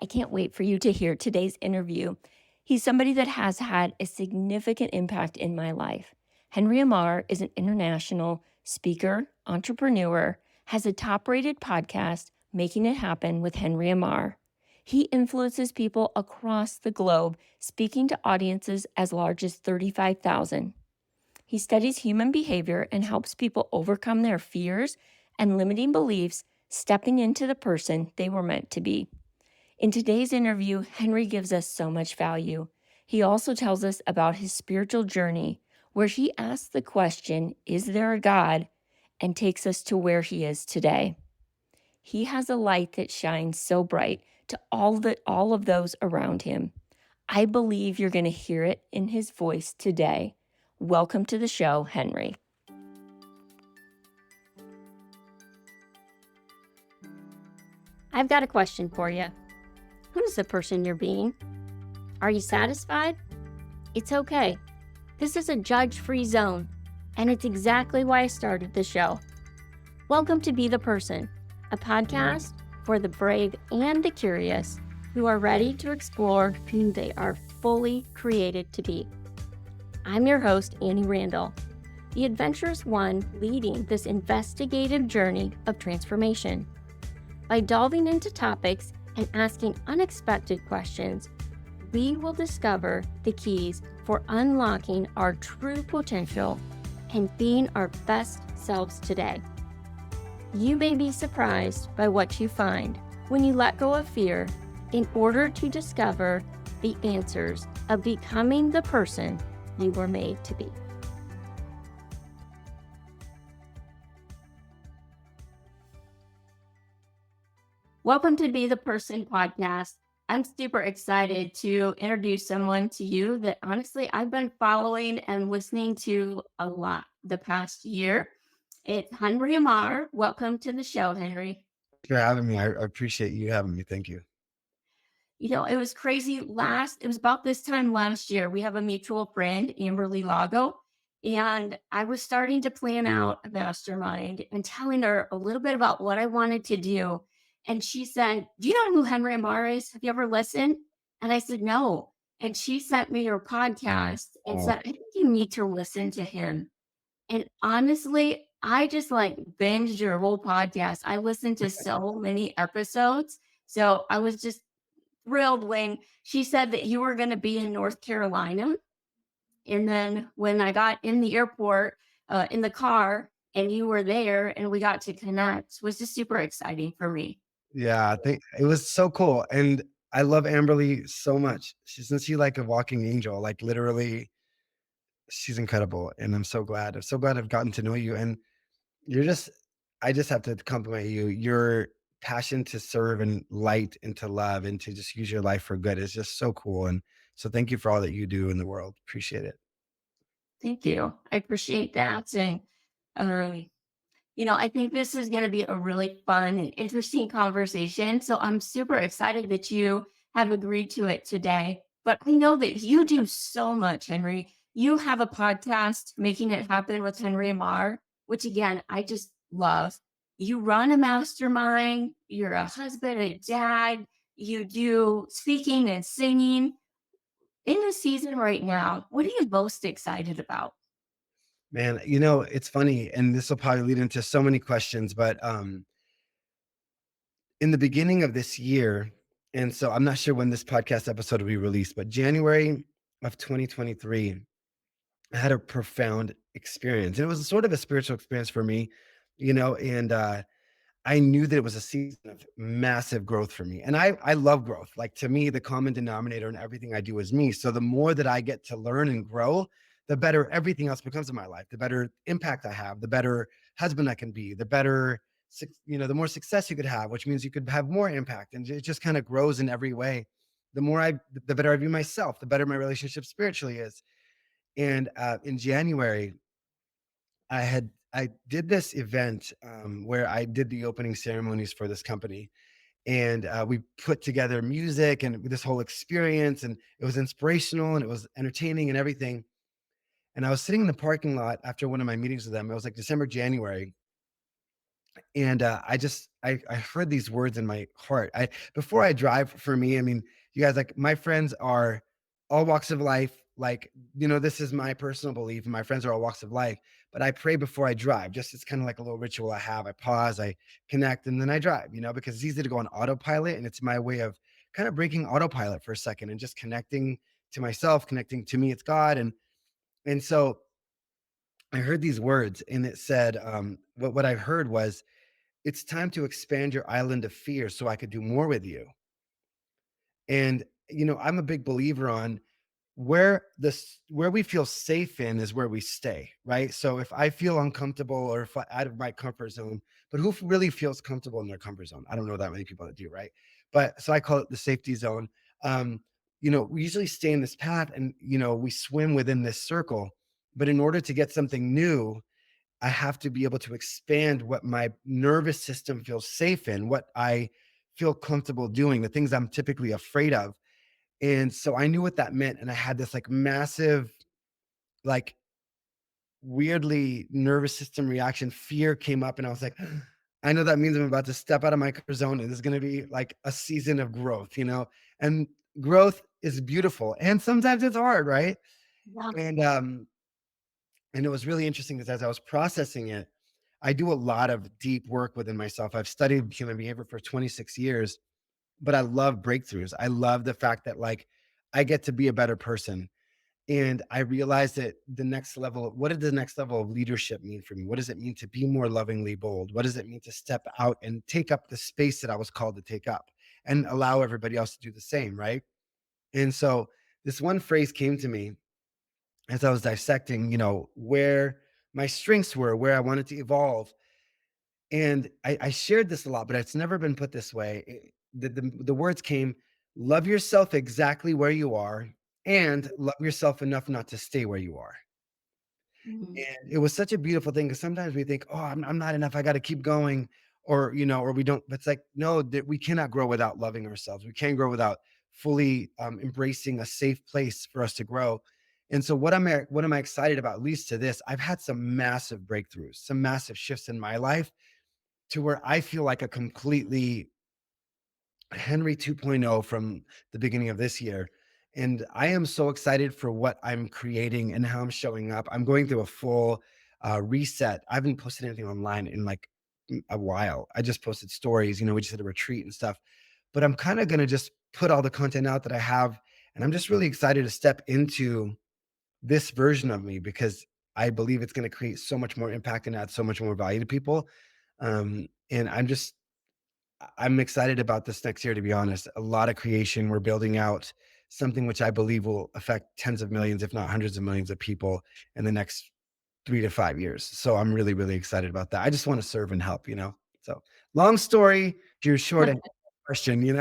I can't wait for you to hear today's interview. He's somebody that has had a significant impact in my life. Henry Ammar is an international speaker, entrepreneur, has a top rated podcast, Making It Happen with Henry Ammar. He influences people across the globe, speaking to audiences as large as 35,000. He studies human behavior and helps people overcome their fears and limiting beliefs, stepping into the person they were meant to be. In today's interview, Henry gives us so much value. He also tells us about his spiritual journey, where he asks the question, is there a God? And takes us to where he is today. He has a light that shines so bright to all of those around him. I believe you're going to hear it in his voice today. Welcome to the show, Henry. I've got a question for you. Who is the person you're being? Are you satisfied? It's okay. This is a judge-free zone, and it's exactly why I started the show. Welcome to Be the Person, a podcast for the brave and the curious who are ready to explore who they are fully created to be. I'm your host, Annie Randall, the adventurous one leading this investigative journey of transformation. By delving into topics and asking unexpected questions, we will discover the keys for unlocking our true potential and being our best selves today. You may be surprised by what you find when you let go of fear in order to discover the answers of becoming the person you were made to be. Welcome to Be the Person podcast. I'm super excited to introduce someone to you that honestly I've been following and listening to a lot the past year. It's Henry Ammar. Welcome to the show, Henry. For having me. I appreciate you having me. Thank you. It was crazy it was about this time last year. We have a mutual friend, Amberly Lago, and I was starting to plan out a mastermind and telling her a little bit about what I wanted to do. And she said, do you know who Henry Ammar is? Have you ever listened? And I said, no. And she sent me her podcast and Oh, said, I think you need to listen to him. And honestly, I just like binged your whole podcast. I listened to so many episodes. So I was just thrilled when she said that you were going to be in North Carolina. And then when I got in the airport, in the car, and you were there and we got to connect, was just super exciting for me. yeah. I think it was so cool. And I love Amberly so much. She's like a walking angel, like literally, she's incredible. And I'm so glad. I'm so glad I've gotten to know you. And you're just, I just have to compliment you. Your passion to serve and light and to love and to just use your life for good is just so cool. And so thank you for all that you do in the world. Appreciate it. Thank you. I appreciate that. And, um, I think this is going to be a really fun and interesting conversation. So I'm super excited that you have agreed to it today. But I know that you do so much, Henry. You have a podcast, Making It Happen with Henry Ammar, which again, I just love. You run a mastermind, you're a husband, a dad, you do speaking and singing. In the season right now, what are you most excited about? Man, it's funny, and this will probably lead into so many questions, but in the beginning of this year, and so I'm not sure when this podcast episode will be released, but January of 2023, I had a profound experience. And it was sort of a spiritual experience for me, and I knew that it was a season of massive growth for me. And I love growth. Like to me, the common denominator in everything I do is me. So the more that I get to learn and grow, the better everything else becomes in my life, the better impact I have, the better husband I can be, the better, the more success you could have, which means you could have more impact. And it just kind of grows in every way. The better I view myself, the better my relationship spiritually is. And in January, I did this event where I did the opening ceremonies for this company, and we put together music and this whole experience, and it was inspirational and it was entertaining and everything. And I was sitting in the parking lot after one of my meetings with them. It was like December, January, And I heard these words in my heart. I Before I drive, for me, I mean, you guys, like, my friends are all walks of life. Like, this is my personal belief, and my friends are all walks of life. But I pray before I drive. Just it's kind of like a little ritual I have. I pause, I connect, and then I drive. Because it's easy to go on autopilot, and it's my way of kind of breaking autopilot for a second and just connecting to myself, connecting to me. It's God, and so I heard these words, and it said, what I heard was, "It's time to expand your island of fear so I could do more with you." And, I'm a big believer on where we feel safe in is where we stay, right? So if I feel uncomfortable or if out of my comfort zone, but who really feels comfortable in their comfort zone? I don't know that many people that do, right? But so I call it the safety zone. Um, we usually stay in this path and, we swim within this circle. But in order to get something new, I have to be able to expand what my nervous system feels safe in, what I feel comfortable doing, the things I'm typically afraid of. And so I knew what that meant. And I had this like massive, like weirdly nervous system reaction. Fear came up, and I was like, I know that means I'm about to step out of my comfort zone. And there's going to be like a season of growth. And growth is beautiful. And sometimes it's hard, right? Yeah. And, and it was really interesting because as I was processing it, I do a lot of deep work within myself. I've studied human behavior for 26 years, but I love breakthroughs. I love the fact that, like, I get to be a better person. And I realized that what did the next level of leadership mean for me? What does it mean to be more lovingly bold? What does it mean to step out and take up the space that I was called to take up and allow everybody else to do the same? Right. And so this one phrase came to me as I was dissecting, where my strengths were, where I wanted to evolve. And I shared this a lot, but it's never been put this way. The words came: love yourself exactly where you are, and love yourself enough not to stay where you are. Mhm. And it was such a beautiful thing because sometimes we think, oh, I'm not enough. I got to keep going. Or we don't. But it's like, no, that we cannot grow without loving ourselves. We can't grow without fully embracing a safe place for us to grow. And so, what am I excited about? At least to this, I've had some massive breakthroughs, some massive shifts in my life to where I feel like a completely Henry 2.0 from the beginning of this year. And I am so excited for what I'm creating and how I'm showing up. I'm going through a full reset. I haven't posted anything online in like a while. I just posted stories, we just did a retreat and stuff. But I'm kind of going to just put all the content out that I have. And I'm just really excited to step into this version of me because I believe it's going to create so much more impact and add so much more value to people. And I'm excited about this next year, to be honest. A lot of creation. We're building out something which I believe will affect tens of millions, if not hundreds of millions of people in the next 3 to 5 years. So I'm really, really excited about that. I just want to serve and help. So long story, to short question.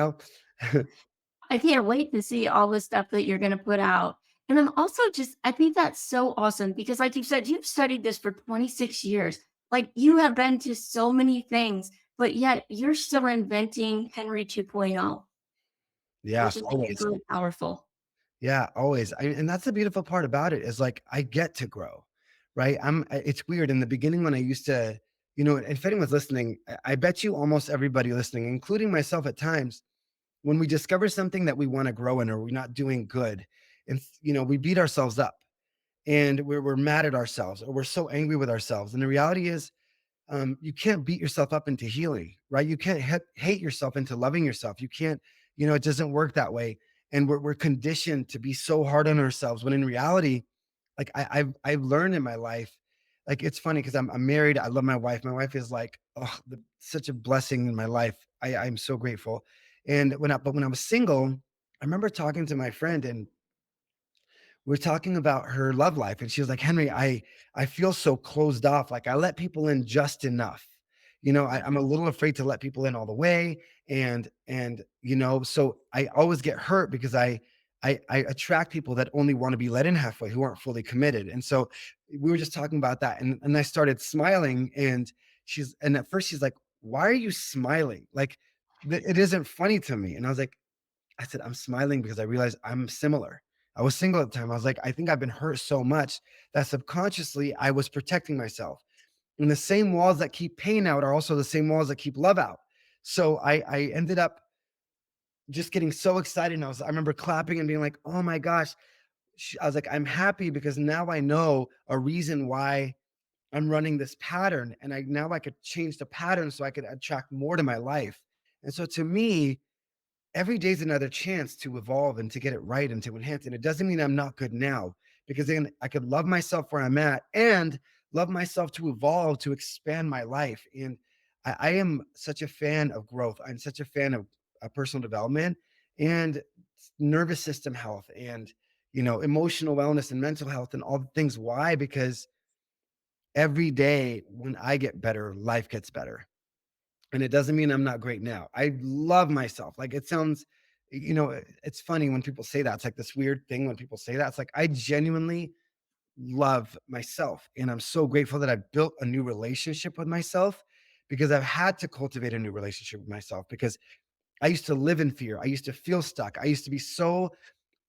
I can't wait to see all the stuff that you're going to put out. And I'm also just, I think that's so awesome because, like you said, you've studied this for 26 years. Like you have been to so many things, but yet you're still inventing Henry 2.0, Yeah, which is always. really powerful. Yeah, always. And that's the beautiful part about it is like I get to grow, right? It's weird in the beginning when I used to, and if anyone's listening, I bet you almost everybody listening, including myself at times, when we discover something that we want to grow in or we're not doing good, and we beat ourselves up and we're mad at ourselves or we're so angry with ourselves. And the reality is, you can't beat yourself up into healing, right? You can't hate yourself into loving yourself. You can't, it doesn't work that way. And we're conditioned to be so hard on ourselves when in reality, like I've learned in my life, like it's funny because I'm married. I love my wife. My wife is like, oh, such a blessing in my life. I'm so grateful. And when I was single, I remember talking to my friend and we're talking about her love life, and she was like, Henry, I feel so closed off. Like I let people in just enough. I'm a little afraid to let people in all the way. And so I always get hurt because I attract people that only want to be let in halfway, who aren't fully committed. And so we were just talking about that. And I started smiling, and at first she's like, why are you smiling? Like it isn't funny to me. And I said, I'm smiling because I realized I'm similar. I was single at the time. I was like, I think I've been hurt so much that subconsciously I was protecting myself. And the same walls that keep pain out are also the same walls that keep love out. So I ended up just getting so excited. And I remember clapping and being like, oh my gosh. I was like, I'm happy because now I know a reason why I'm running this pattern. And I could change the pattern so I could attract more to my life. And so to me, every day is another chance to evolve and to get it right and to enhance. And it doesn't mean I'm not good now, because then I could love myself where I'm at and love myself to evolve, to expand my life. And I am such a fan of growth. I'm such a fan of personal development and nervous system health and, emotional wellness and mental health and all the things. Why? Because every day when I get better, life gets better. And it doesn't mean I'm not great now. I love myself. Like, it sounds, it's funny when people say that. It's like this weird thing when people say that. It's like I genuinely love myself. And I'm so grateful that I've built a new relationship with myself, because I've had to cultivate a new relationship with myself, because I used to live in fear. I used to feel stuck. I used to be so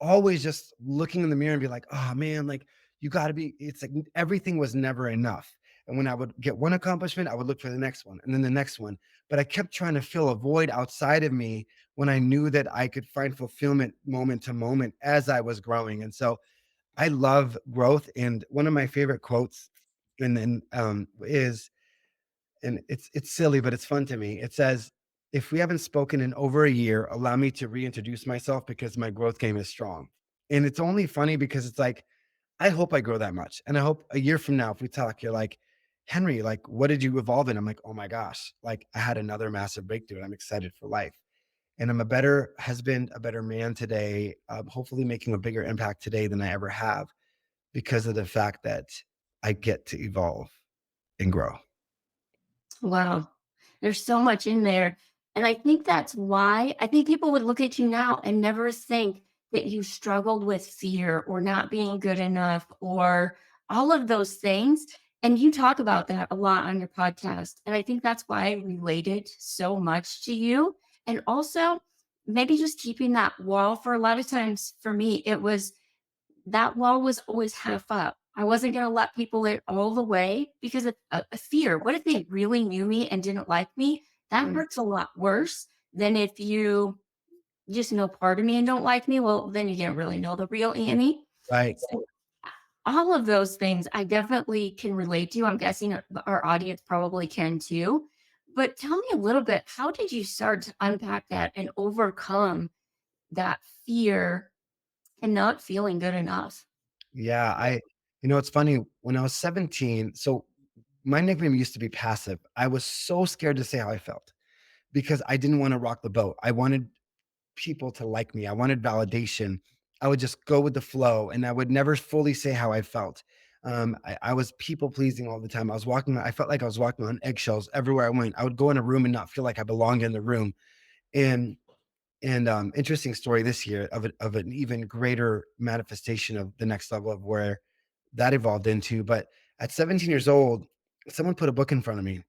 always just looking in the mirror and be like, oh man, like you got to be, it's like everything was never enough. And when I would get one accomplishment, I would look for the next one and then the next one. But I kept trying to fill a void outside of me when I knew that I could find fulfillment moment to moment as I was growing. And so I love growth. And one of my favorite quotes and then is, and it's silly, but it's fun to me. It says, "If we haven't spoken in over a year, allow me to reintroduce myself because my growth game is strong." And it's only funny because it's like, I hope I grow that much. And I hope a year from now, if we talk, you're like, Henry, like, what did you evolve in? I'm like, oh my gosh, like I had another massive breakthrough and I'm excited for life. And I'm a better husband, a better man today, hopefully making a bigger impact today than I ever have because of the fact that I get to evolve and grow. Wow. There's so much in there. And I think that's why I think people would look at you now and never think that you struggled with fear or not being good enough or all of those things. And you talk about that a lot on your podcast. And I think that's why I related so much to you. And also, maybe just keeping that wall for a lot of times for me, it was that wall was always half up. I wasn't going to let people in all the way because of a fear. What if they really knew me and didn't like me? That hurts a lot worse than if you just know part of me and don't like me. Well, then you didn't really know the real Annie. Right. So all of those things I definitely can relate to. I'm guessing our audience probably can too. But tell me a little bit, how did you start to unpack that and overcome that fear and not feeling good enough? Yeah, it's funny, when I was 17, so my nickname used to be Passive. I was so scared to say how I felt because I didn't wanna rock the boat. I wanted people to like me. I wanted validation. I would just go with the flow and I would never fully say how I felt. I was people pleasing all the time. I felt like I was walking on eggshells everywhere I went. I would go in a room and not feel like I belonged in the room. And interesting story this year of an even greater manifestation of the next level of where that evolved into. But at 17 years old, someone put a book in front of me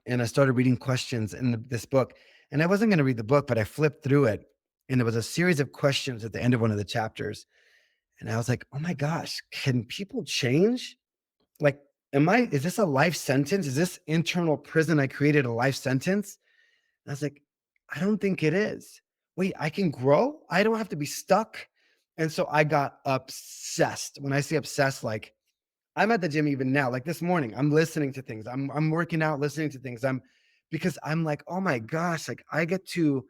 and I started reading questions in this book. And I wasn't going to read the book, but I flipped through it and there was a series of questions at the end of one of the chapters. And I was like, oh my gosh, can people change? Like, is this a life sentence? Is this internal prison I created a life sentence? And I was like, I don't think it is. Wait, I can grow? I don't have to be stuck. And so I got obsessed. When I say obsessed, like I'm at the gym even now. Like this morning, I'm listening to things. I'm working out, listening to things. Because I'm like, oh my gosh, like I get to,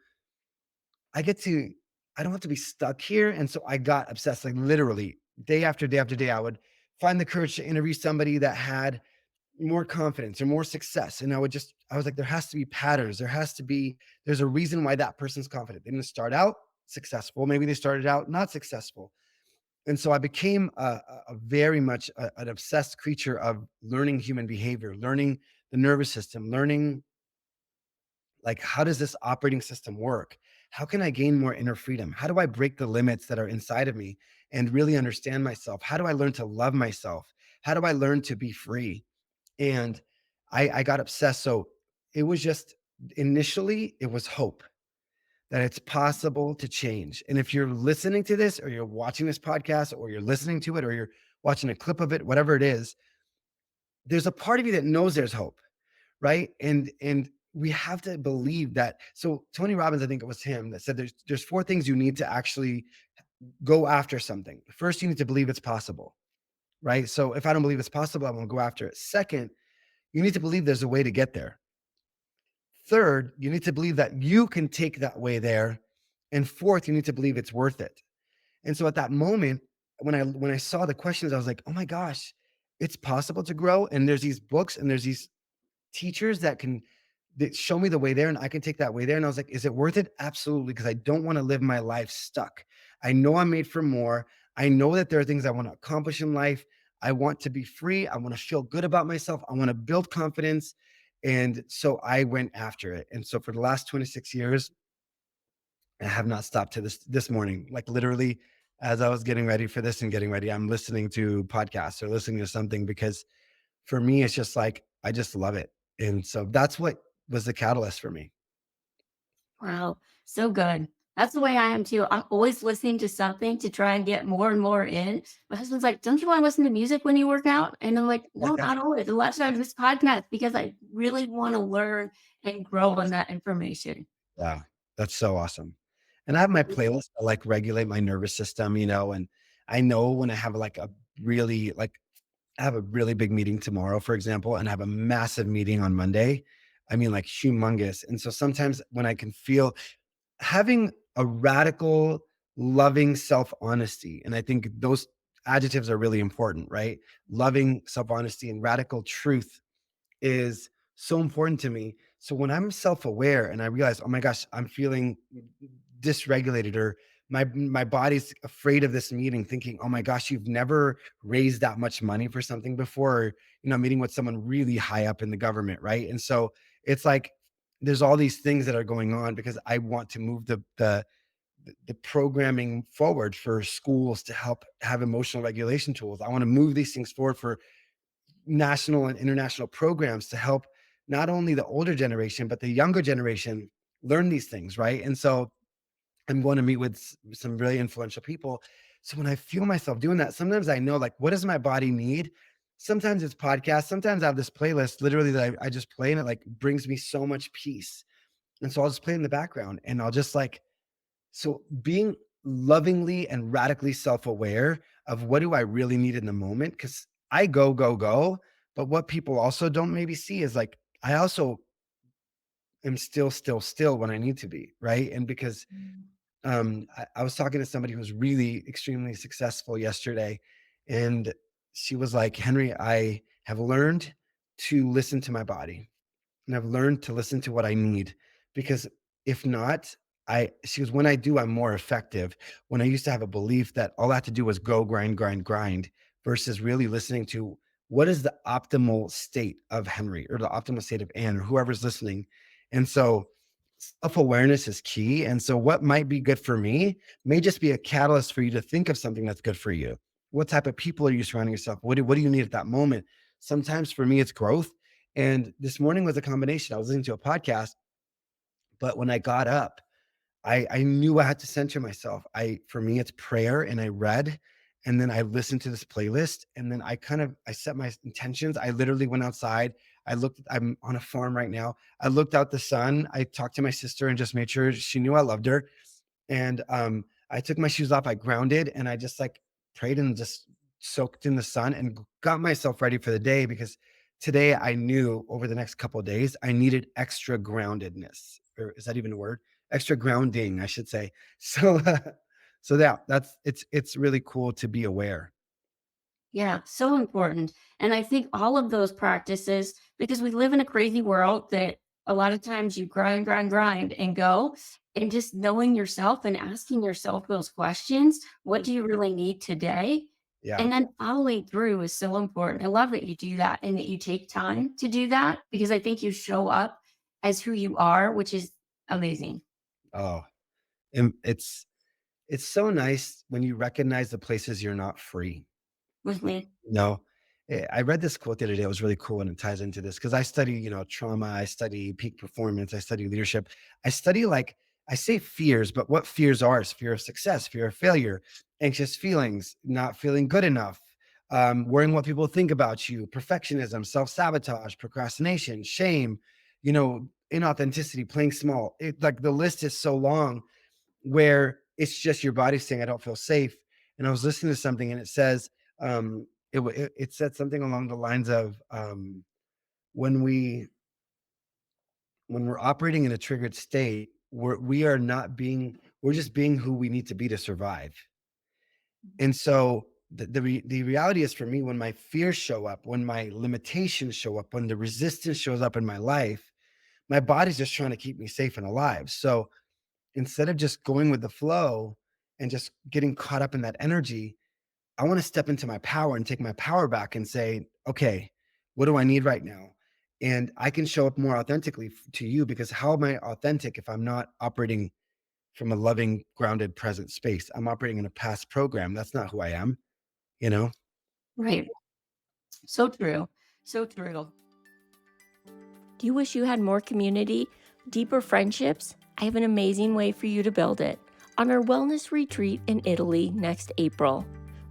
I don't have to be stuck here. And so I got obsessed, like literally day after day after day. I would find the courage to interview somebody that had more confidence or more success. And I was like, there has to be patterns. There's a reason why that person's confident. They didn't start out successful. Maybe they started out not successful. And so I became a very much an obsessed creature of learning human behavior, learning the nervous system, learning like, how does this operating system work? How can I gain more inner freedom? How do I break the limits that are inside of me and really understand myself? How do I learn to love myself? How do I learn to be free? And I got obsessed. So it was just initially, it was hope that it's possible to change. And if you're listening to this, or you're watching this podcast, or you're listening to it, or you're watching a clip of it, whatever it is, there's a part of you that knows there's hope, right? And we have to believe that. So Tony Robbins, I think it was him that said there's four things you need to actually go after something. First, you need to believe it's possible, right? So if I don't believe it's possible, I won't go after it. Second, you need to believe there's a way to get there. Third, you need to believe that you can take that way there. And fourth, you need to believe it's worth it. And so at that moment, when I saw the questions, I was like, oh my gosh, it's possible to grow. And there's these books and there's these teachers that show me the way there and I can take that way there. And I was like, is it worth it? Absolutely. Because I don't want to live my life stuck. I know I'm made for more. I know that there are things I want to accomplish in life. I want to be free. I want to feel good about myself. I want to build confidence. And so I went after it. And so for the last 26 years, I have not stopped to this morning. Like literally, as I was getting ready for this and getting ready, I'm listening to podcasts or listening to something because for me, it's just like I just love it. And so that's what was the catalyst for me. Wow, so good. That's the way I am too. I'm always listening to something to try and get more and more in. My husband's like, "Don't you want to listen to music when you work out?" And I'm like, "No, not always. A lot of times it's podcast because I really want to learn and grow on that information." Yeah, that's so awesome. And I have my playlist to like regulate my nervous system, and I know when I have like a really like I have a really big meeting tomorrow, for example, and I have a massive meeting on Monday. I mean, like humongous. And so sometimes when I can feel having a radical, loving self honesty, and I think those adjectives are really important, right? Loving self honesty and radical truth is so important to me. So when I'm self-aware and I realize, oh my gosh, I'm feeling dysregulated or my body's afraid of this meeting, thinking, oh my gosh, you've never raised that much money for something before, or, meeting with someone really high up in the government, right? And so it's like there's all these things that are going on because I want to move the programming forward for schools to help have emotional regulation tools. I want to move these things forward for national and international programs to help not only the older generation but the younger generation learn these things, right? And so I'm going to meet with some really influential people. So when I feel myself doing that, sometimes I know like what does my body need. Sometimes it's podcasts, sometimes I have this playlist literally that I just play and it like brings me so much peace. And so I'll just play in the background and I'll just like, so being lovingly and radically self-aware of what do I really need in the moment, because I go, go, go. But what people also don't maybe see is like I also am still when I need to be, right? And because I was talking to somebody who's really extremely successful yesterday, and she was like, Henry, I have learned to listen to my body and I've learned to listen to what I need because if not, she goes, when I do, I'm more effective. When I used to have a belief that all I had to do was go grind, grind, grind versus really listening to what is the optimal state of Henry or the optimal state of Anne or whoever's listening. And so self-awareness is key. And so what might be good for me may just be a catalyst for you to think of something that's good for you. What type of people are you surrounding yourself? What do you need at that moment? Sometimes for me, it's growth. And this morning was a combination. I was listening to a podcast, but when I got up, I knew I had to center myself. For me, it's prayer and I read, and then I listened to this playlist, and then I set my intentions. I literally went outside. I'm on a farm right now. I looked out the sun. I talked to my sister and just made sure she knew I loved her. And I took my shoes off, I grounded, and I just like prayed and just soaked in the sun and got myself ready for the day because today I knew over the next couple of days I needed extra groundedness. Or is that even a word? Extra grounding, I should say. So so yeah, it's really cool to be aware. Yeah, so important. And I think all of those practices, because we live in a crazy world that a lot of times you grind, grind, grind and go, and just knowing yourself and asking yourself those questions. What do you really need today? Yeah. And then following through is so important. I love that you do that and that you take time to do that because I think you show up as who you are, which is amazing Oh, and it's so nice when you recognize the places you're not free. with me. No. I read this quote the other day. It was really cool and it ties into this because I study, trauma, I study peak performance, I study leadership. I study like I say fears, but what fears are is fear of success, fear of failure, anxious feelings, not feeling good enough, worrying what people think about you, perfectionism, self-sabotage, procrastination, shame, inauthenticity, playing small. Like the list is so long where it's just your body saying, I don't feel safe. And I was listening to something and it says, it said something along the lines of when we when we're operating in a triggered state, we are not being, we're just being who we need to be to survive. And so the reality is for me, when my fears show up, when my limitations show up, when the resistance shows up in my life, my body's just trying to keep me safe and alive. So instead of just going with the flow and just getting caught up in that energy, I want to step into my power and take my power back and say, okay, what do I need right now? And I can show up more authentically to you, because how am I authentic if I'm not operating from a loving, grounded, present space? I'm operating in a past program. That's not who I am, you know? Right. So true. So true. Do you wish you had more community, deeper friendships? I have an amazing way for you to build it. On our wellness retreat in Italy next April,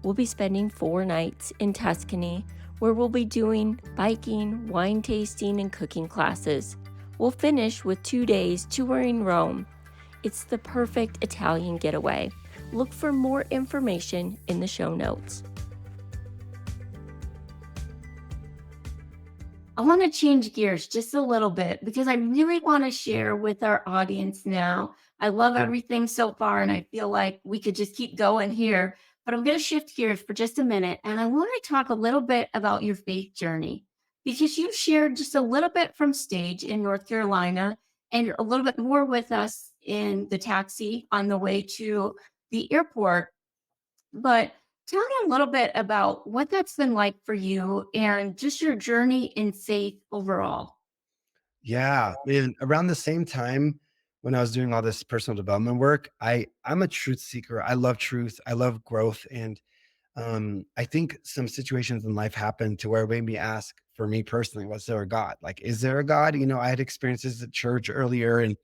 we'll be spending 4 nights in Tuscany where we'll be doing biking, wine tasting, and cooking classes. We'll finish with 2 days touring Rome. It's the perfect Italian getaway. Look for more information in the show notes. I want to change gears just a little bit because I really want to share with our audience now. I love everything so far, and I feel like we could just keep going here. But I'm going to shift gears for just a minute, and I want to talk a little bit about your faith journey because you shared just a little bit from stage in North Carolina and a little bit more with us in the taxi on the way to the airport. But tell me a little bit about what that's been like for you and just your journey in faith overall. Yeah. And around the same time when I was doing all this personal development work, I'm a truth seeker. I love truth. I love growth. And I think some situations in life happen to where it made me ask, for me personally, was there a God? Like, is there a God? I had experiences at church earlier, and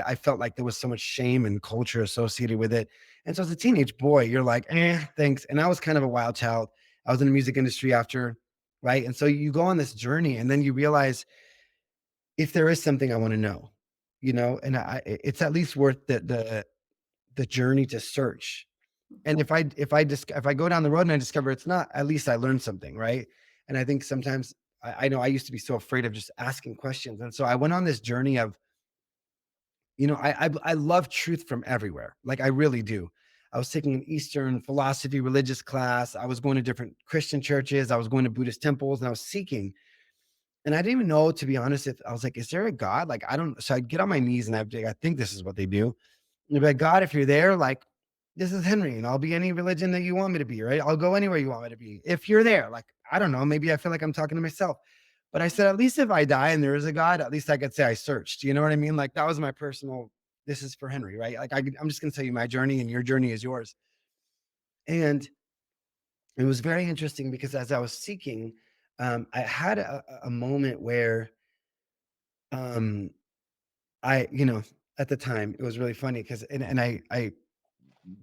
I felt like there was so much shame and culture associated with it. And so as a teenage boy, you're like, thanks. And I was kind of a wild child. I was in the music industry after, right? And so you go on this journey and then you realize, if there is something I want to know, and it's at least worth the journey to search. And if I go down the road and I discover it's not, at least I learned something, right? And I think sometimes I know I used to be so afraid of just asking questions. And so I went on this journey of, I love truth from everywhere. Like I really do. I was taking an Eastern philosophy religious class. I was going to different Christian churches. I was going to Buddhist temples, and I was seeking. And I didn't even know, to be honest, if I was like, is there a God? Like, I don't. So I'd get on my knees and I think this is what they do. And I'd be like, God, if you're there, like, this is Henry, and I'll be any religion that you want me to be, right? I'll go anywhere you want me to be. If you're there, like, I don't know, maybe I feel like I'm talking to myself. But I said, at least if I die and there is a God, at least I could say I searched. You know what I mean? Like, that was my personal, this is for Henry, right? Like, I'm just going to tell you my journey, and your journey is yours. And it was very interesting because as I was seeking, I had a moment where, um, at the time, it was really funny because, and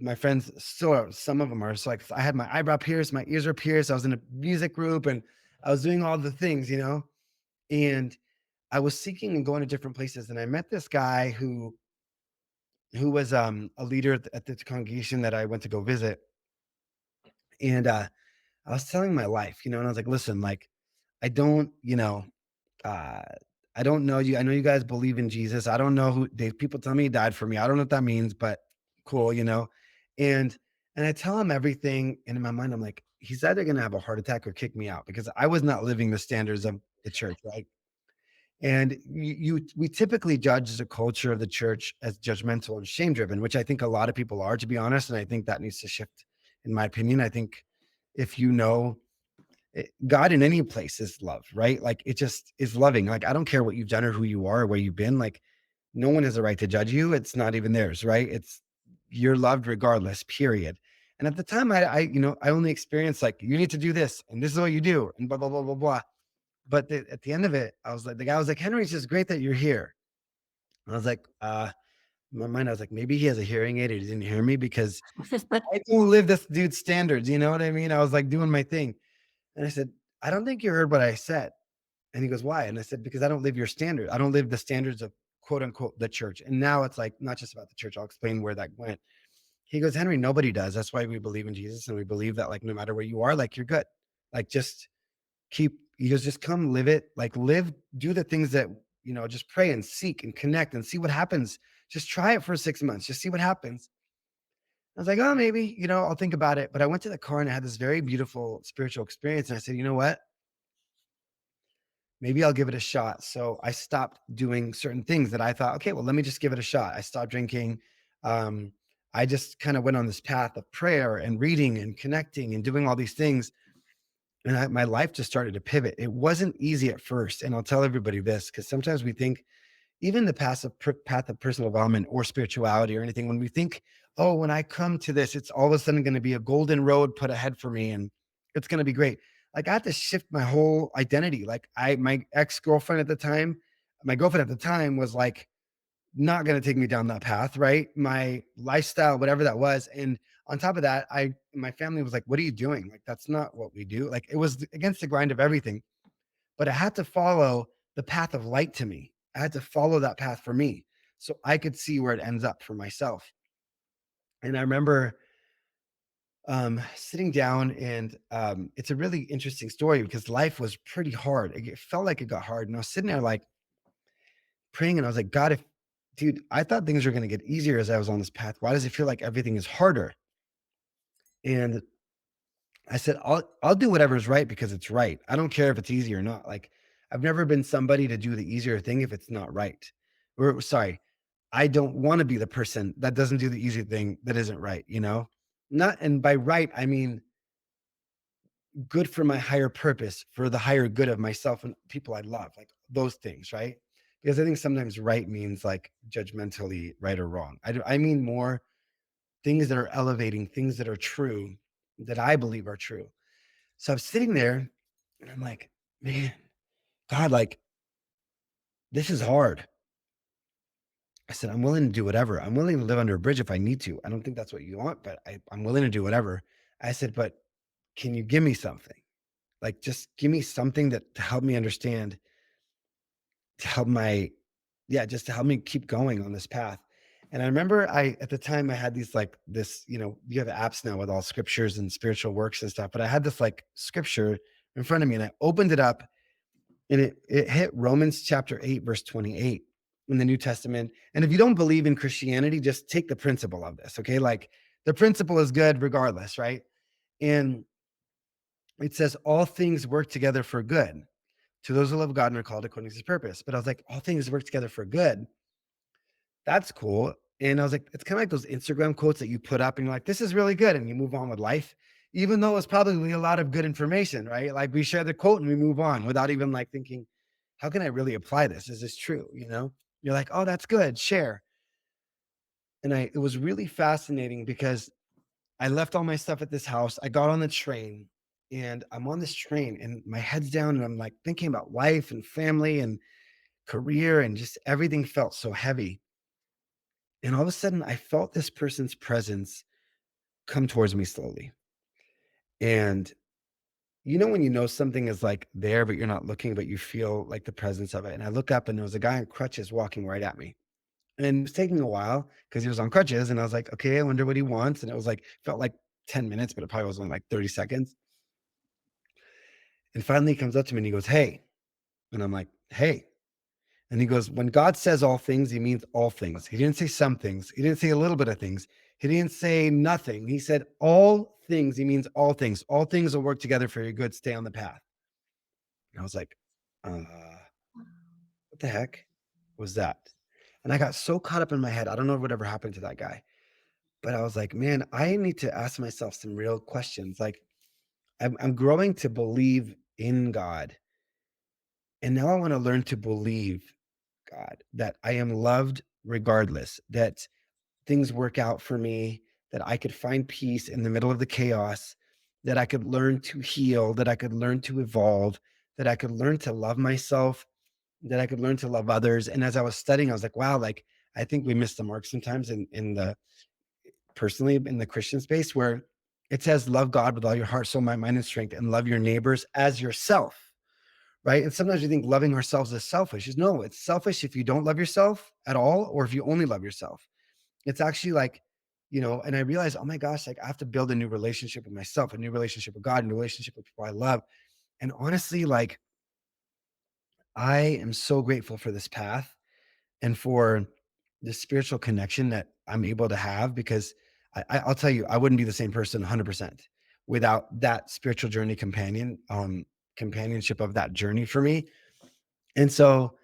my friends still are, some of them are, so like I had my eyebrow pierced, my ears were pierced. I was in a music group and I was doing all the things, and I was seeking and going to different places. And I met this guy who was a leader at the congregation that I went to go visit. And I was telling my life, and I was like, listen, like, I don't, uh, I don't know you. I know you guys believe in Jesus. I don't know people tell me he died for me. I don't know what that means, but cool. And I tell him everything. And in my mind, I'm like, he's either gonna have a heart attack or kick me out, because I was not living the standards of the church, right? And we typically judge the culture of the church as judgmental and shame driven, which I think a lot of people are, to be honest. And I think that needs to shift, in my opinion. I think if God in any place is love, right? Like it just is loving. Like I don't care what you've done or who you are or where you've been. Like no one has a right to judge you. It's not even theirs, right? It's You're loved regardless, period. And at the time, I only experienced like, you need to do this and this is what you do and blah blah blah blah blah. But at the end of it, I was like, the guy was like, Henry, it's just great that you're here. And I was like, in my mind, I was like, maybe he has a hearing aid and he didn't hear me, because I don't live this dude's standards. You know what I mean? I was like doing my thing. And I said, "I don't think you heard what I said." And he goes, "Why?" And I said, "Because I don't live your standard. I don't live the standards of quote unquote the church." And now it's like not just about the church. I'll explain where that went. He goes, "Henry, nobody does. That's why we believe in Jesus, and we believe that like no matter where you are, like you're good. Like just keep." He goes, "Just come live it. Like live, do the things that just pray and seek and connect and see what happens. Just try it for 6 months. Just see what happens." I was like, "Oh, maybe, I'll think about it." But I went to the car and I had this very beautiful spiritual experience. And I said, "You know what? Maybe I'll give it a shot." So I stopped doing certain things that I thought, okay, well, let me just give it a shot. I stopped drinking. Um, I just kind of went on this path of prayer and reading and connecting and doing all these things. And my life just started to pivot. It wasn't easy at first. And I'll tell everybody this because sometimes we think, even the path of personal development or spirituality or anything, when we think, oh, when I come to this, it's all of a sudden going to be a golden road put ahead for me and it's going to be great. Like I had to shift my whole identity. Like my ex-girlfriend at the time, my girlfriend at the time was like not going to take me down that path, right? My lifestyle, whatever that was. And on top of that, my family was like, "What are you doing? Like, that's not what we do." Like it was against the grind of everything, but I had to follow the path of light to me. I had to follow that path for me so I could see where it ends up for myself. And I remember sitting down, and it's a really interesting story because life was pretty hard. It felt like it got hard. And I was sitting there like praying, and I was like, "God, if, dude, I thought things were going to get easier as I was on this path. Why does it feel like everything is harder?" And I said, I'll do whatever's right because it's right. I don't care if it's easy or not. Like I've never been somebody to do the easier thing if it's not right. Or sorry, I don't want to be the person that doesn't do the easy thing that isn't right. Not, and by right, I mean good for my higher purpose, for the higher good of myself and people I love, like those things, right? Because I think sometimes right means like judgmentally right or wrong. I mean more things that are elevating, things that are true, that I believe are true. So I'm sitting there and I'm like, man, God, like, this is hard. I said, I'm willing to do whatever. I'm willing to live under a bridge if I need to. I don't think that's what you want, but I'm willing to do whatever. I said, but can you give me something? Like, just give me something that to help me understand, to help yeah, just to help me keep going on this path. And I remember at the time I had these like you have apps now with all scriptures and spiritual works and stuff, but I had this like scripture in front of me and I opened it up. And it hit Romans chapter 8, verse 28 in the New Testament. And if you don't believe in Christianity, just take the principle of this, okay? Like the principle is good regardless, right? And it says all things work together for good to those who love God and are called according to his purpose. But I was like, all things work together for good. That's cool. And I was like, it's kind of like those Instagram quotes that you put up and you're like, this is really good. And you move on with life, even though it's probably a lot of good information, right? Like we share the quote and we move on without even like thinking, how can I really apply this? Is this true? You're like, oh, that's good. Share. And it was really fascinating because I left all my stuff at this house. I got on the train and I'm on this train and my head's down and I'm like thinking about life and family and career and just everything felt so heavy. And all of a sudden, I felt this person's presence come towards me slowly. And when you know something is like there, but you're not looking, but you feel like the presence of it. And I look up and there was a guy on crutches walking right at me. And it was taking a while because he was on crutches. And I was like, okay, I wonder what he wants. And it was like, felt like 10 minutes, but it probably was only like 30 seconds. And finally he comes up to me and he goes, hey. And I'm like, hey. And he goes, when God says all things, he means all things. He didn't say some things. He didn't say a little bit of things. He didn't say nothing. He said all things. He means all things. All things will work together for your good. Stay on the path. And I was like, what the heck was that? And I got so caught up in my head. I don't know whatever happened to that guy. But I was like, man, I need to ask myself some real questions. Like, I'm growing to believe in God. And now I want to learn to believe God, that I am loved regardless, that things work out for me, that I could find peace in the middle of the chaos, that I could learn to heal, that I could learn to evolve, that I could learn to love myself, that I could learn to love others. And as I was studying, I was like, wow, like I think we miss the mark sometimes in the personally in the Christian space where It says, love God with all your heart, soul, mind, and strength, and love your neighbors as yourself. Right. And sometimes we think loving ourselves is selfish. No, it's selfish if you don't love yourself at all, or if you only love yourself. It's actually like, and I realized, oh my gosh, like I have to build a new relationship with myself, a new relationship with God, a new relationship with people I love. And honestly, like I am so grateful for this path and for the spiritual connection that I'm able to have because I'll tell you, I wouldn't be the same person 100% without that spiritual journey companionship of that journey for me. And so,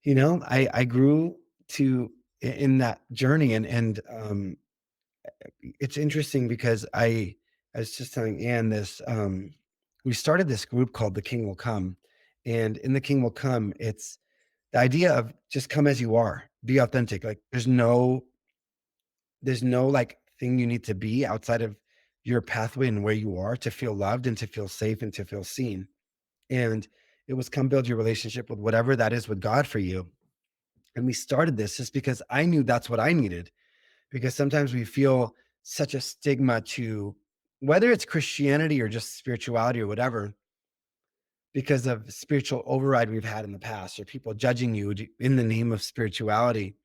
I grew to in that journey and it's interesting because I was just telling Ann this we started this group called The King Will Come. And in The King Will Come, it's the idea of just come as you are, be authentic. Like there's no like thing you need to be outside of your pathway and where you are to feel loved and to feel safe and to feel seen. And it was come build your relationship with whatever that is with God for you. And we started this just because I knew that's what I needed. Because sometimes we feel such a stigma to whether it's Christianity or just spirituality or whatever, because of spiritual override we've had in the past or people judging you in the name of spirituality.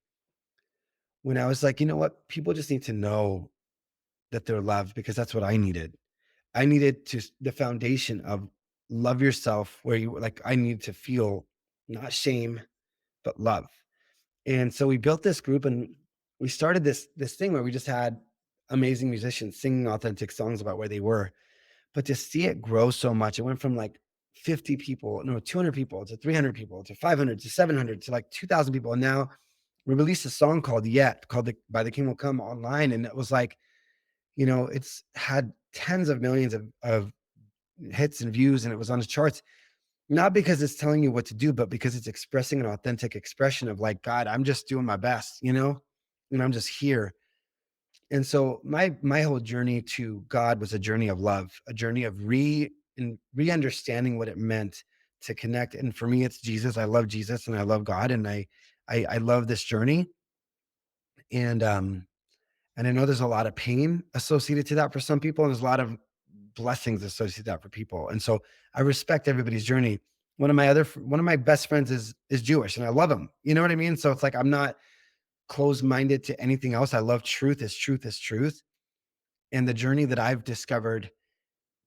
When I was like, you know what? People just need to know that they're loved because that's what I needed. I needed the foundation of love yourself where you like, I need to feel not shame, but love. And so we built this group and we started this thing where we just had amazing musicians singing authentic songs about where they were. But to see it grow so much, it went from like 50 people, no, 200 people to 300 people to 500 to 700 to like 2,000 people. And now we released a song called Yet, called By the King Will Come online. And it was like, it's had tens of millions of hits and views and it was on the charts, not because it's telling you what to do, but because it's expressing an authentic expression of like, God, I'm just doing my best, and I'm just here. And so my whole journey to God was a journey of love, a journey of re-understanding what it meant to connect. And for me, it's Jesus. I love Jesus and I love God. And I love this journey. And I know there's a lot of pain associated to that for some people, and there's a lot of blessings associated to that for people. And so I respect everybody's journey. One of my best friends is Jewish, and I love him. You know what I mean? So it's like I'm not closed-minded to anything else. I love truth as truth is truth. And the journey that I've discovered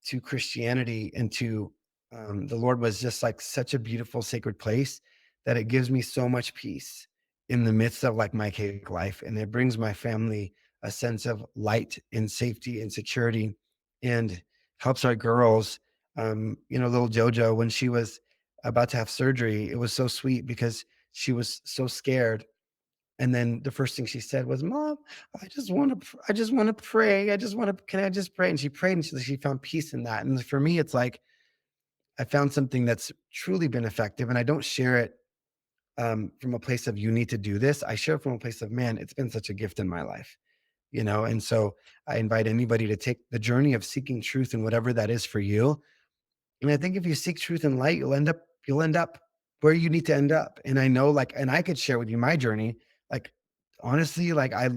to Christianity and to the Lord was just like such a beautiful, sacred place that it gives me so much peace in the midst of like my chaotic life. And it brings my family a sense of light and safety and security and helps our girls. Little JoJo, when she was about to have surgery, it was so sweet because she was so scared and then the first thing she said was, "Mom, I just want to pray. Can I just pray?" And she prayed and she found peace in that. And for me, it's like I found something that's truly been effective. And I don't share it from a place of you need to do this. I share it from a place of, man, it's been such a gift in my life. And so I invite anybody to take the journey of seeking truth and whatever that is for you, and I think if you seek truth and light, you'll end up where you need to end up. And I know like and I could share with you my journey. Like honestly, like I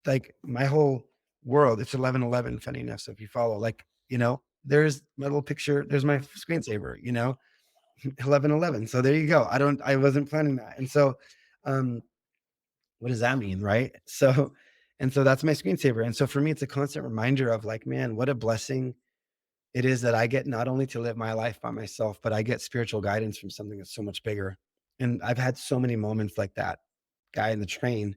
like my whole world, it's 11:11 funny enough. So if you follow, like, there's my little picture, there's my screensaver, 11:11. So there you go. I wasn't planning that. And so what does that mean? Right. So that's my screensaver. And so for me, it's a constant reminder of like, man, what a blessing it is that I get not only to live my life by myself, but I get spiritual guidance from something that's so much bigger. And I've had so many moments like that guy in the train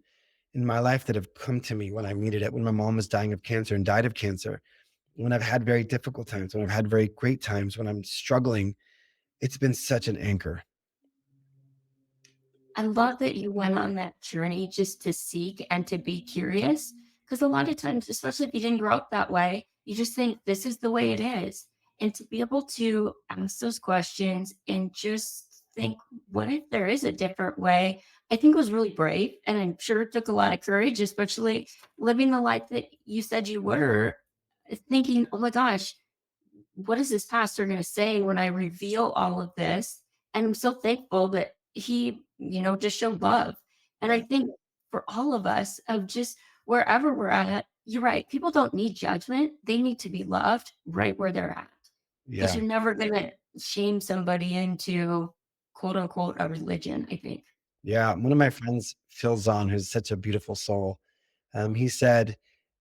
in my life that have come to me when I needed it, when my mom was dying of cancer and died of cancer, when I've had very difficult times, when I've had very great times, when I'm struggling. It's been such an anchor. I love that you went on that journey just to seek and to be curious. Because a lot of times, especially if you didn't grow up that way, you just think this is the way it is. And to be able to ask those questions and just think, what if there is a different way? I think was really brave. And I'm sure it took a lot of courage, especially living the life that you said you were, thinking, oh my gosh, what is this pastor going to say when I reveal all of this? And I'm so thankful that he, just showed love. And I think for all of us, of just wherever we're at, you're right. People don't need judgment. They need to be loved right where they're at. Because Yeah. you're never going to shame somebody into quote unquote a religion, I think. Yeah. One of my friends, Phil Zahn, who's such a beautiful soul, he said,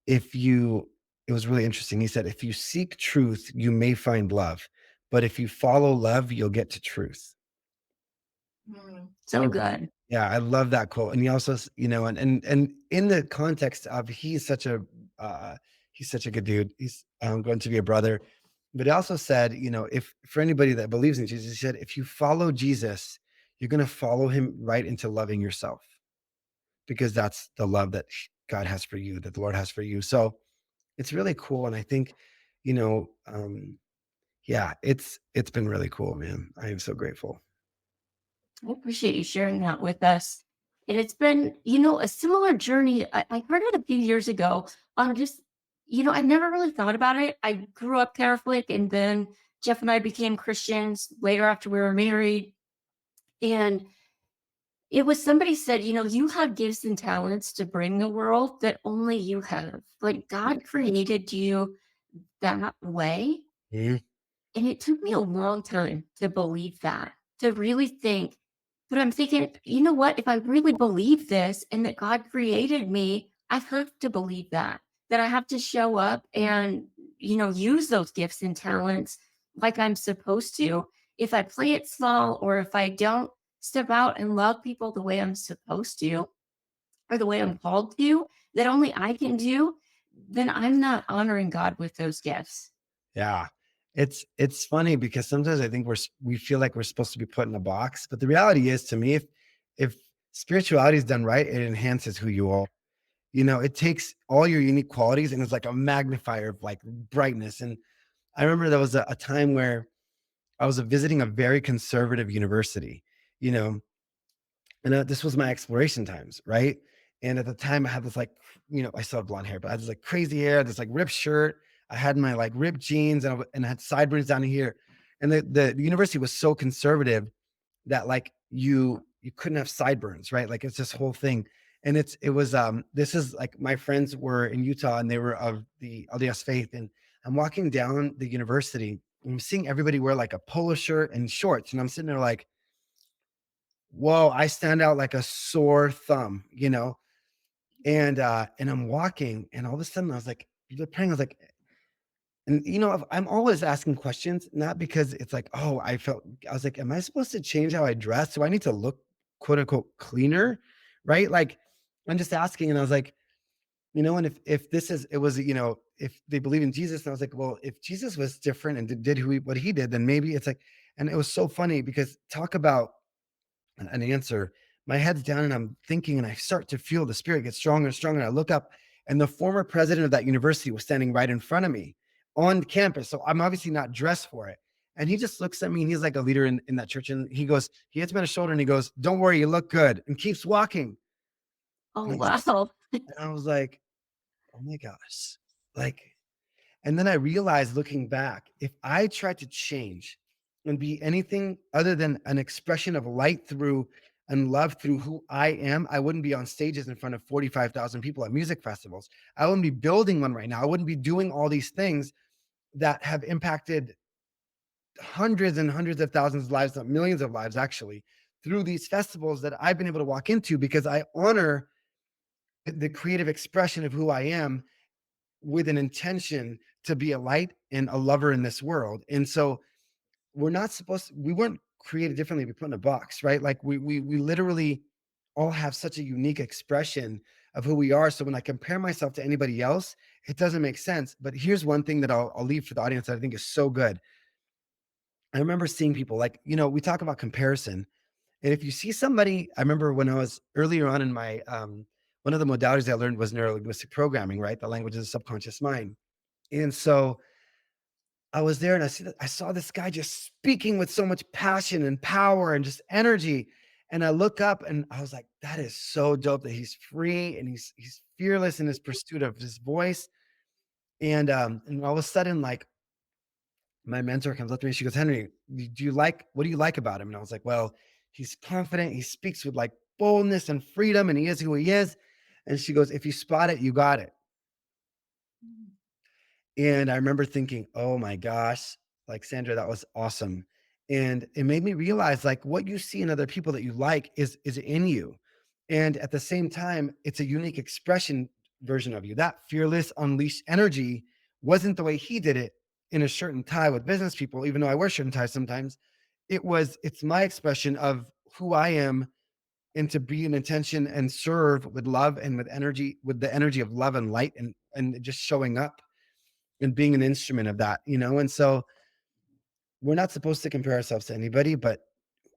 if you, it was really interesting. He said, if you seek truth, you may find love, but if you follow love, you'll get to truth. So And good. yeah, I love that quote. And he also, and in the context of uh, he's such a good dude. He's going to be a brother. But he also said, if for anybody that believes in Jesus, he said, if you follow Jesus, you're going to follow him right into loving yourself because that's the love that God has for you, that the Lord has for you. So it's really cool. And I think, you know, yeah, it's been really cool, man. I am so grateful. I appreciate you sharing that with us. And it's been, a similar journey. I heard it a few years ago. Just, I never really thought about it. I grew up Catholic, and then Jeff and I became Christians later after we were married. And it was somebody said, you have gifts and talents to bring the world that only you have. Like God created you that way. Mhm. And it took me a long time to believe that, to really think. But I'm thinking, you know what? If I really believe this and that God created me, I have to believe that I have to show up and, use those gifts and talents like I'm supposed to. If I play it small or if I don't step out and love people the way I'm supposed to or the way I'm called to, that only I can do, then I'm not honoring God with those gifts. Yeah. It's funny because sometimes I think we feel like we're supposed to be put in a box, but the reality is to me, if spirituality is done right, it enhances who you are. It takes all your unique qualities and it's like a magnifier of like brightness. And I remember there was a time where I was visiting a very conservative university, you know, and this was my exploration times, right? And at the time, I had this like, I still have blonde hair, but I had this like crazy hair, this like ripped shirt. I had my like ripped jeans, and and I had sideburns down here. And the university was so conservative that like you couldn't have sideburns, right? Like it's this whole thing. And it was this is like my friends were in Utah and they were of the LDS faith. And I'm walking down the university and I'm seeing everybody wear like a polo shirt and shorts. And I'm sitting there like, whoa, I stand out like a sore thumb. And I'm walking, and all of a sudden I was like, they're praying, I was like, and I'm always asking questions, not because it's like, oh, I was like, am I supposed to change how I dress? Do I need to look quote unquote cleaner? Right. Like I'm just asking. And I was like, and if this is it was, if they believe in Jesus, and I was like, well, if Jesus was different and did what he did, then maybe it's like, and it was so funny because talk about an answer. My head's down and I'm thinking, and I start to feel the spirit get stronger and stronger. And I look up, and the former president of that university was standing right in front of me on campus. So I'm obviously not dressed for it. And he just looks at me, and he's like a leader in that church. And he hits me on the shoulder and he goes, "Don't worry, you look good," and keeps walking. Oh, And wow. I was like, oh my gosh. Like, and then I realized looking back, if I tried to change and be anything other than an expression of light through and love through who I am, I wouldn't be on stages in front of 45,000 people at music festivals. I wouldn't be building one right now. I wouldn't be doing all these things that have impacted hundreds and hundreds of thousands of lives, not millions of lives actually, through these festivals that I've been able to walk into because I honor the creative expression of who I am with an intention to be a light and a lover in this world. And so we weren't created differently, we put in a box, right? Like we literally all have such a unique expression of who we are. So when I compare myself to anybody else, it doesn't make sense. But here's one thing that I'll leave for the audience that I think is so good. I remember seeing people like, we talk about comparison. And if you see somebody, I remember when I was earlier on in my one of the modalities I learned was neurolinguistic programming, right? The language of the subconscious mind. And so I was there and I saw this guy just speaking with so much passion and power and just energy. And I look up and I was like, that is so dope that he's free and he's fearless in his pursuit of his voice. And all of a sudden, like my mentor comes up to me, she goes, Henry, what do you like about him? And I was like, well, he's confident, he speaks with like boldness and freedom, and he is who he is. And she goes, if you spot it, you got it. And I remember thinking, "Oh my gosh, like, Sandra, that was awesome." And it made me realize, like, what you see in other people that you like is in you. And at the same time, it's a unique expression version of you. That fearless, unleashed energy wasn't the way he did it in a shirt and tie with business people, even though I wear shirt and ties sometimes. It's my expression of who I am, and to be an intention and serve with love and with energy, with the energy of love and light, and just showing up and being an instrument of that, you know? And so we're not supposed to compare ourselves to anybody, but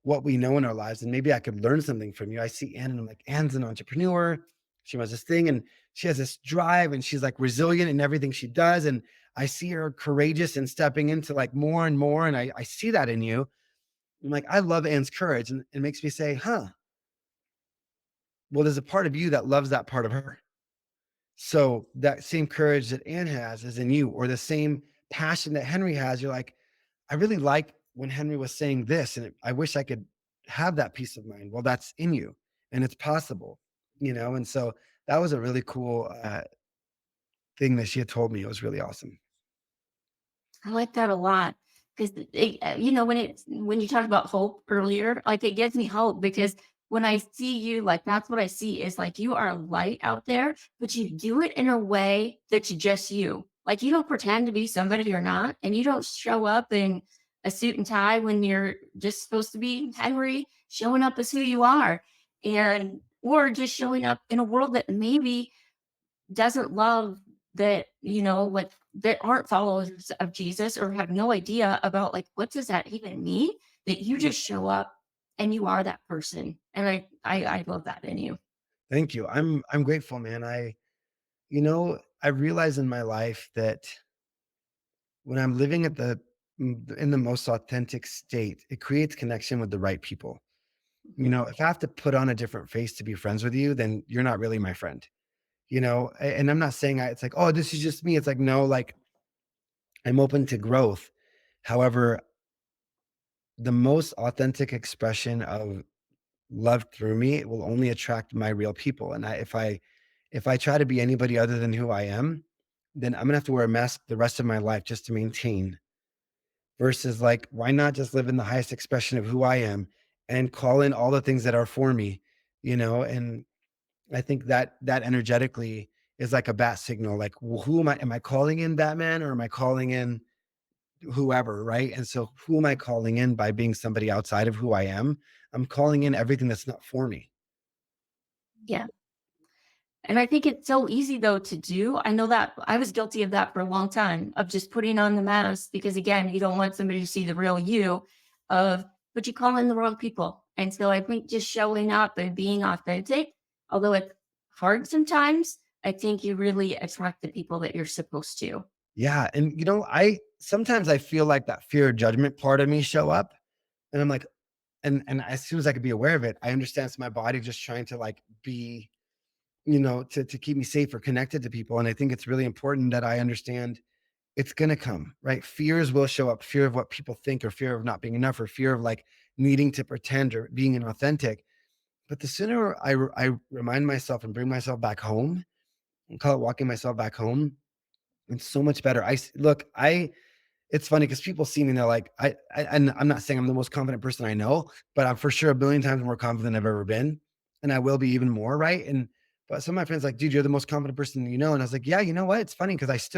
what we know in our lives, and maybe I could learn something from you. I see Anne and I'm like, Anne's an entrepreneur. She runs this thing and she has this drive and she's like resilient in everything she does. And I see her courageous and stepping into like more and more. And I see that in you. I'm like, I love Anne's courage. And it makes me say, huh, well, there's a part of you that loves that part of her. So that same courage that Anne has is in you, or the same passion that Henry has. You're like, I really like when Henry was saying this, and I wish I could have that peace of mind. Well, that's in you, and it's possible, you know. And so that was a really cool thing that she had told me. It was really awesome. I like that a lot because when you talked about hope earlier, like it gives me hope because when I see you, like that's what I see is like you are a light out there, but you do it in a way that's just you. Like you don't pretend to be somebody you're not, and you don't show up in a suit and tie when you're just supposed to be Henry, showing up as who you are, and or just showing up in a world that maybe doesn't love that, like that aren't followers of Jesus or have no idea about like what does that even mean? That you just show up and you are that person. And I love that in you. Thank you. I'm grateful, man. I realize in my life that when I'm living in the most authentic state, it creates connection with the right people. You Mhm. know, if I have to put on a different face to be friends with you, then you're not really my friend. You know, and I'm not saying it's like, oh, this is just me. It's like, no, like I'm open to growth. However, the most authentic expression of love through me will only attract my real people. And if I try to be anybody other than who I am, then I'm gonna have to wear a mask the rest of my life just to maintain. Versus like, why not just live in the highest expression of who I am and call in all the things that are for me, you know? And I think that that energetically is like a bat signal. Like, well, who am I? Am I calling in Batman or am I calling in whoever? Right. And so, who am I calling in by being somebody outside of who I am? I'm calling in everything that's not for me. Yeah. And I think it's so easy though to do. I know that I was guilty of that for a long time of just putting on the mask because again, you don't want somebody to see the real you of but you call in the wrong people. And so I think just showing up and being authentic, although it's hard sometimes, I think you really attract the people that you're supposed to. Yeah. And, I sometimes I feel like that fear of judgment part of me show up. And I'm like, and as soon as I could be aware of it, I understand it's my body just trying to like be, to keep me safe or connected to people. And I think it's really important that I understand it's gonna come, right? Fears will show up, fear of what people think, or fear of not being enough, or fear of like needing to pretend or being inauthentic. But the sooner I remind myself and bring myself back home and call it walking myself back home, it's so much better. Look, it's funny because people see me and they're like, and I'm not saying I'm the most confident person I know, but I'm for sure a billion times more confident than I've ever been. And I will be even more, right? But some of my friends are like, dude, you're the most confident person you know. And I was like, yeah, you know what? It's funny because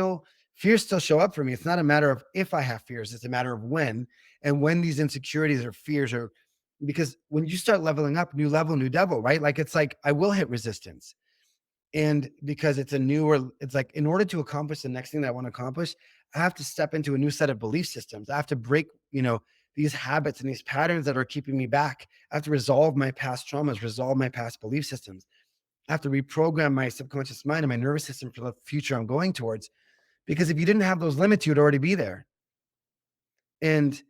fears still show up for me. It's not a matter of if I have fears, it's a matter of when. And when these insecurities or fears are because when you start leveling up, new level, new devil, right? Like it's like I will hit resistance. And because it's like in order to accomplish the next thing that I want to accomplish, I have to step into a new set of belief systems. I have to break, these habits and these patterns that are keeping me back. I have to resolve my past traumas, resolve my past belief systems. I have to reprogram my subconscious mind and my nervous system for the future I'm going towards. Because if you didn't have those limits, you'd already be there. And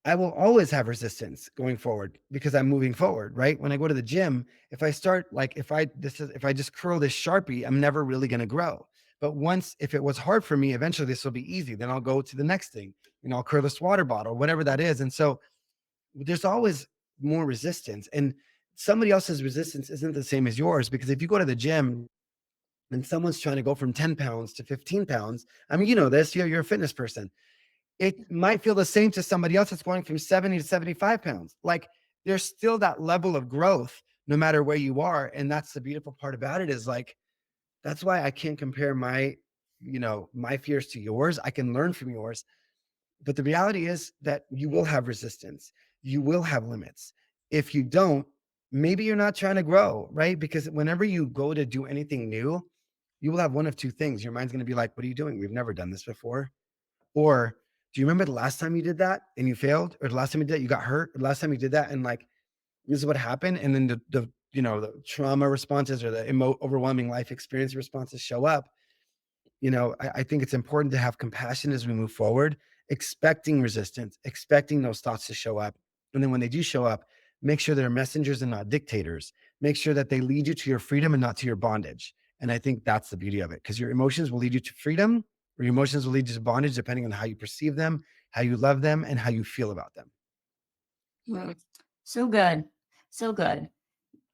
I will always have resistance going forward because I'm moving forward, right? When I go to the gym, if I start like if I just curl this Sharpie, I'm never really going to grow. But if it was hard for me, eventually this will be easy. Then I'll go to the next thing. I'll curl this water bottle, whatever that is. And so there's always more resistance. And somebody else's resistance isn't the same as yours because if you go to the gym and someone's trying to go from 10 pounds to 15 pounds, I mean, you know this, you're a fitness person. It might feel the same to somebody else that's going from 70 to 75 pounds. Like there's still that level of growth no matter where you are. And that's the beautiful part about it is like, that's why I can't compare my fears to yours. I can learn from yours. But the reality is that you will have resistance. You will have limits. If you don't, maybe you're not trying to grow, right? Because whenever you go to do anything new, you will have one of two things. Your mind's going to be like, what are you doing? We've never done this before. Or do you remember the last time you did that and you failed? Or the last time you did that, you got hurt? Or the last time you did that and like, this is what happened. And then the trauma responses or the overwhelming life experience responses show up. I think it's important to have compassion as we move forward, expecting resistance, expecting those thoughts to show up. And then when they do show up, make sure they're messengers and not dictators. Make sure that they lead you to your freedom and not to your bondage. And I think that's the beauty of it because your emotions will lead you to freedom or your emotions will lead you to bondage, depending on how you perceive them, how you love them, and how you feel about them. Mm. So good. So good.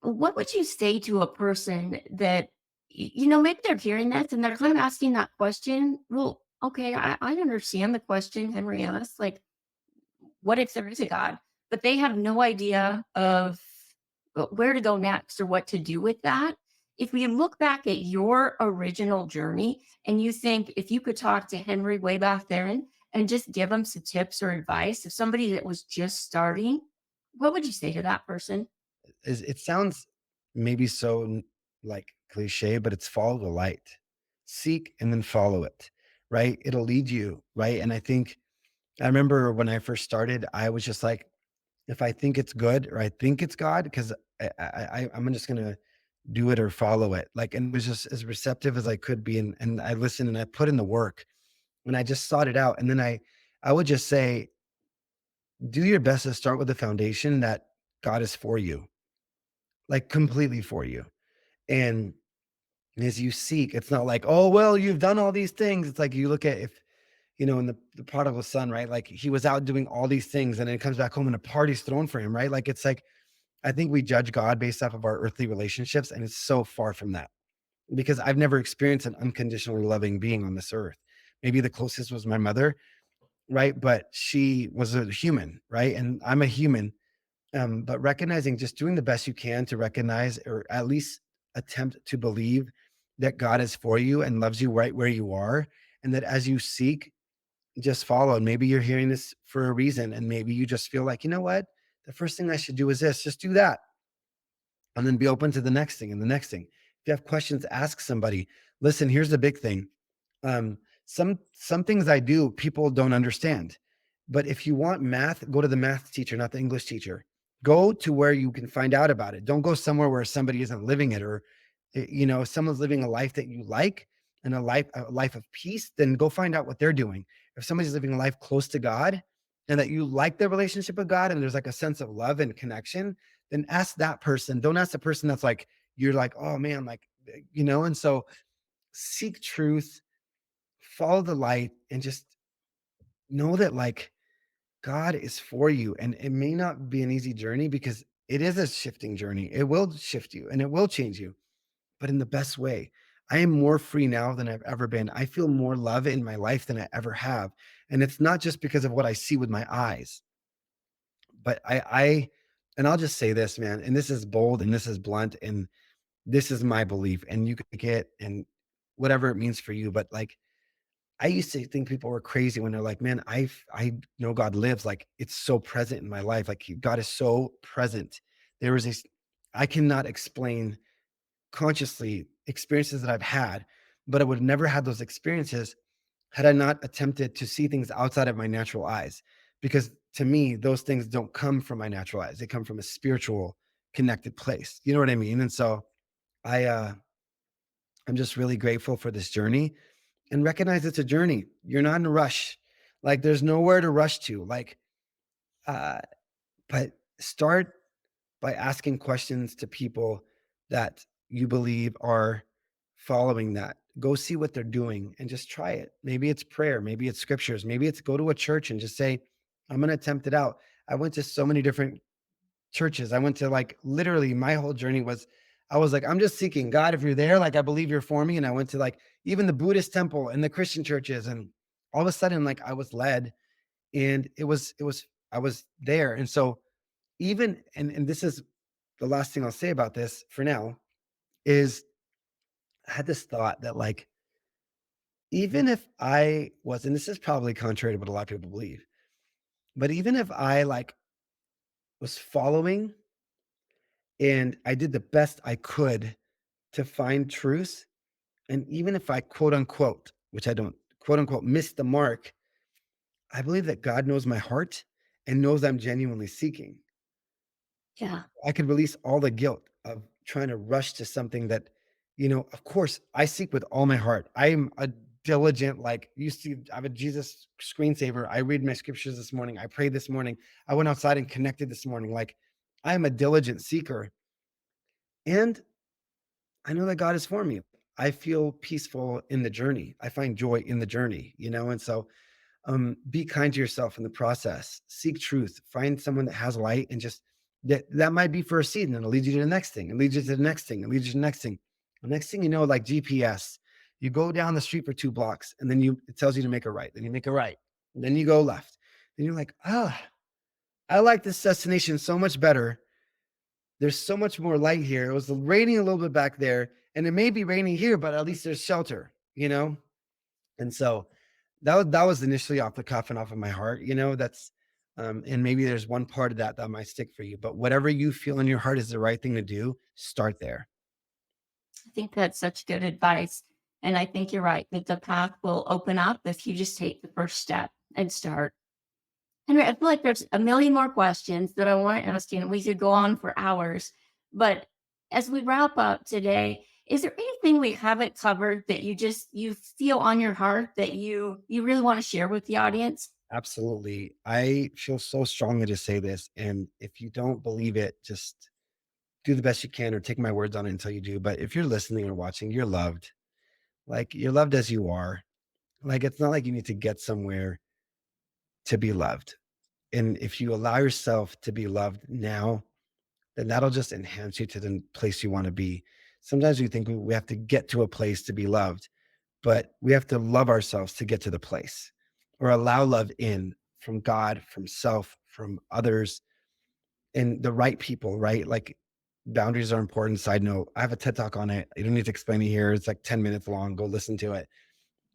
What would you say to a person that, maybe they're hearing this and they're kind of asking that question? Well, okay, I understand the question Henry asked. Like, what if there is a God? But they have no idea of where to go next or what to do with that. If we look back at your original journey and you think if you could talk to Henry way back then and just give him some tips or advice of somebody that was just starting, what would you say to that person? It sounds maybe so like cliche, but it's follow the light, seek and then follow it, right? It'll lead you, right? And I remember when I first started, I was just like, if I think it's good or I think it's God, because I'm just gonna do it or follow it. Like, and it was just as receptive as I could be, and I listened and I put in the work and I just sought it out. And then I would just say, do your best to start with the foundation that God is for you, like completely for you. And as you seek, it's not like, oh well, you've done all these things. It's like you look at if in the prodigal son, right? Like he was out doing all these things and then he comes back home and a party's thrown for him, right? Like it's like I think we judge God based off of our earthly relationships, and it's so far from that because I've never experienced an unconditionally loving being on this earth. Maybe the closest was my mother, right? But she was a human, right? And I'm a human. But recognizing just doing the best you can to recognize or at least attempt to believe that God is for you and loves you right where you are. And that as you seek, just follow. And maybe you're hearing this for a reason. And maybe you just feel like, you know what? The first thing I should do is this, just do that and then be open to the next thing and the next thing. If you have questions, ask somebody. Listen, here's the big thing. Some things I do, people don't understand. But if you want math, go to the math teacher, not the English teacher. Go to where you can find out about it. Don't go somewhere where somebody isn't living it, or if someone's living a life that you like and a life of peace, then go find out what they're doing. If somebody's living a life close to God and that you like their relationship with God and there's like a sense of love and connection, then ask that person. Don't ask the person that's like, you're like, oh man, like, and so seek truth, follow the light, and just know that like God is for you. And it may not be an easy journey because it is a shifting journey. It will shift you and it will change you, but in the best way. I am more free now than I've ever been. I feel more love in my life than I ever have. And it's not just because of what I see with my eyes, but and I'll just say this, man, and this is bold and this is blunt and this is my belief and you can get and whatever it means for you. But like, I used to think people were crazy when they're like, "Man, I know God lives." Like it's so present in my life. Like God is so present. There is this I cannot explain consciously experiences that I've had, but I would have never had those experiences had I not attempted to see things outside of my natural eyes. Because to me, those things don't come from my natural eyes. They come from a spiritual connected place. You know what I mean? And so I I'm just really grateful for this journey and recognize it's a journey. You're not in a rush. Like there's nowhere to rush to. Like, uh, but start by asking questions to people that you believe are following that. Go see what they're doing and just try it. Maybe it's prayer, maybe it's scriptures, maybe it's go to a church and just say, I'm going to attempt it out. I went to so many different churches. I went to like literally my whole journey was I was like, I'm just seeking God. If you're there, like, I believe you're for me. And I went to like even the Buddhist temple and the Christian churches. And all of a sudden, like I was led and I was there. And so even, and this is the last thing I'll say about this for now is I had this thought that like, even if I was, and this is probably contrary to what a lot of people believe, but even if I like was following and I did the best I could to find truth, and even if I quote unquote, which I don't quote unquote miss the mark, I believe that God knows my heart and knows I'm genuinely seeking. Yeah. I could release all the guilt of trying to rush to something that, of course, I seek with all my heart. I am a diligent, like you see, I have a Jesus screensaver. I read my scriptures this morning. I prayed this morning. I went outside and connected this morning. Like I am a diligent seeker. And I know that God is for me. I feel peaceful in the journey. I find joy in the journey, and so be kind to yourself in the process. Seek truth. Find someone that has light, and just that might be for a season. And it'll lead you to the next thing. It leads you to the next thing. It leads you to the next thing. The next thing you know, like GPS, you go down the street for 2 blocks, and then it tells you to make a right. Then you make a right. And then you go left. Then you're like, I like this destination so much better. There's so much more light here. It was raining a little bit back there, and it may be raining here, but at least there's shelter. And so that was initially off the cuff and off of my heart. That's and maybe there's one part of that might stick for you, but whatever you feel in your heart is the right thing to do, start there. I think that's such good advice. And I think you're right that the path will open up if you just take the first step and start. Henry, I feel like there's a million more questions that I want to ask you, and we could go on for hours. But as we wrap up today, is there anything we haven't covered that you feel on your heart that you really want to share with the audience? Absolutely. I feel so strongly to say this, and if you don't believe it, just do the best you can or take my words on it until you do. But if you're listening or watching, you're loved. Like you're loved as you are. Like it's not like you need to get somewhere to be loved. And if you allow yourself to be loved now, then that'll just enhance you to the place you want to be. Sometimes we think we have to get to a place to be loved, but we have to love ourselves to get to the place or allow love in from God, from self, from others, and the right people, right? Like boundaries are important. Side note, I have a TED talk on it. You don't need to explain it here. It's like 10 minutes long. Go listen to it.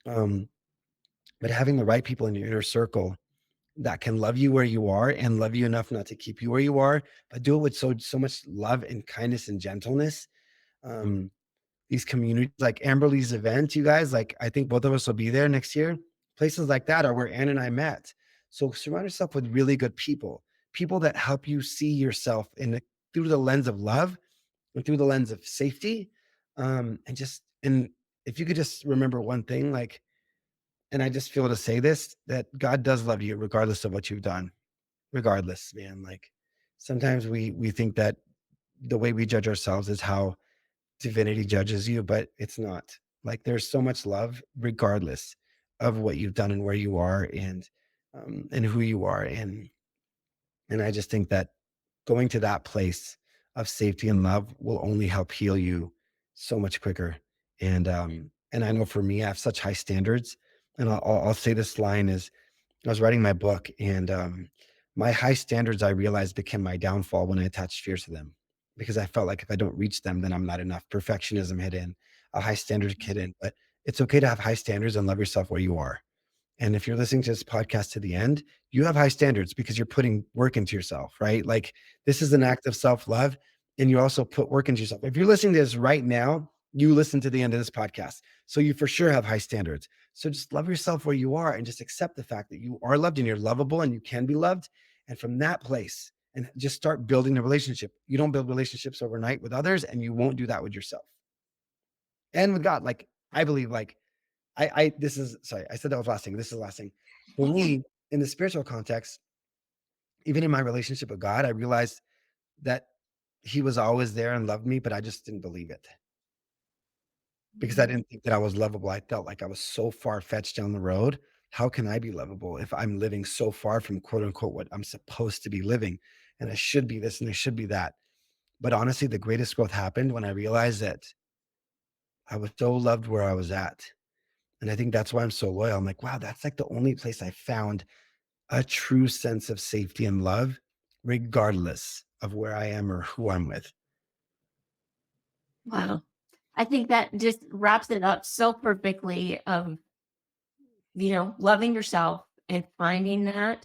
Um, but having the right people in your inner circle that can love you where you are and love you enough not to keep you where you are, but do it with so much love and kindness and gentleness. Um, these communities like Amberley's event, you guys, like I think both of us will be there next year. Places like that are where Ann and I met. So surround yourself with really good people, people that help you see yourself through the lens of love and through the lens of safety. And if you could just remember one thing, like, and I just feel to say this, that God does love you regardless of what you've done. Regardless, man. Like sometimes we think that the way we judge ourselves is how divinity judges you, but it's not. Like there's so much love regardless of what you've done and where you are and who you are. And I just think that going to that place of safety and love will only help heal you so much quicker. And I know for me, I have such high standards. And I'll say this line is I was writing my book, and my high standards I realized became my downfall when I attached fears to them, because I felt like if I don't reach them, then I'm not enough. Perfectionism hit in, a high standard hit in. But it's okay to have high standards and love yourself where you are. And if you're listening to this podcast to the end, you have high standards because you're putting work into yourself, right? Like this is an act of self love. And you also put work into yourself. If you're listening to this right now, you listen to the end of this podcast. So you for sure have high standards. So just love yourself where you are and just accept the fact that you are loved and you're lovable and you can be loved. And from that place, and just start building a relationship. You don't build relationships overnight with others, and you won't do that with yourself and with God. Like I believe, like this is sorry, I said that was last thing. This is the last thing. For me, in the spiritual context, even in my relationship with God, I realized that He was always there and loved me, but I just didn't believe it because I didn't think that I was lovable. I felt like I was so far fetched down the road. How can I be lovable if I'm living so far from quote unquote what I'm supposed to be living? And I should be this and I should be that. But honestly, the greatest growth happened when I realized that I was so loved where I was at. And I think that's why I'm so loyal. I'm like, wow, that's like the only place I found a true sense of safety and love, regardless of where I am or who I'm with. Wow. I think that just wraps it up so perfectly of, loving yourself and finding that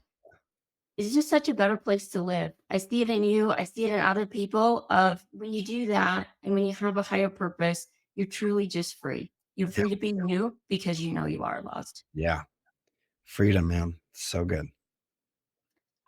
is just such a better place to live. I see it in you. I see it in other people of when you do that and when you have a higher purpose, you're truly just free. You're Yeah. free to be you because you know you are loved. Yeah. Freedom, man. So good.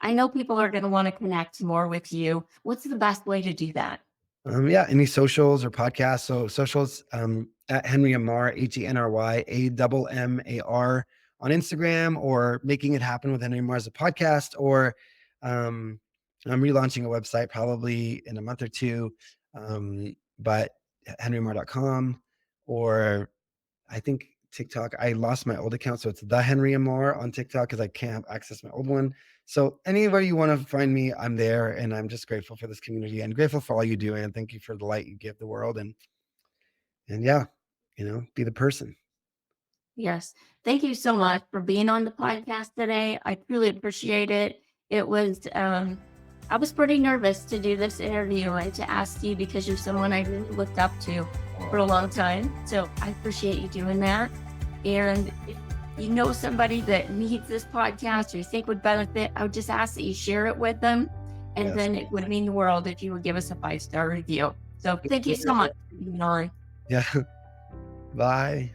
I know people are going to want to connect more with you. What's the best way to do that? Yeah, any socials or podcasts. So socials at Henry Ammar, Henry Ammar on Instagram, or Making It Happen with Henry Ammar as a podcast, or um, I'm relaunching a website probably in a month or two, but henryammar.com, or I think TikTok. I lost my old account, so it's the Henry Ammar on TikTok because I can't access my old one. So anywhere you want to find me, I'm there, and I'm just grateful for this community and grateful for all you do, and thank you for the light you give the world. And yeah, be the person. Yes. Thank you so much for being on the podcast today. I truly appreciate it. It was, I was pretty nervous to do this interview and to ask you because you're someone I really looked up to for a long time. So I appreciate you doing that. And if you know somebody that needs this podcast or you think would benefit, I would just ask that you share it with them. And Yes. then it would mean the world if you would give us a 5-star review. So thank you so much for being on. Yeah. Bye.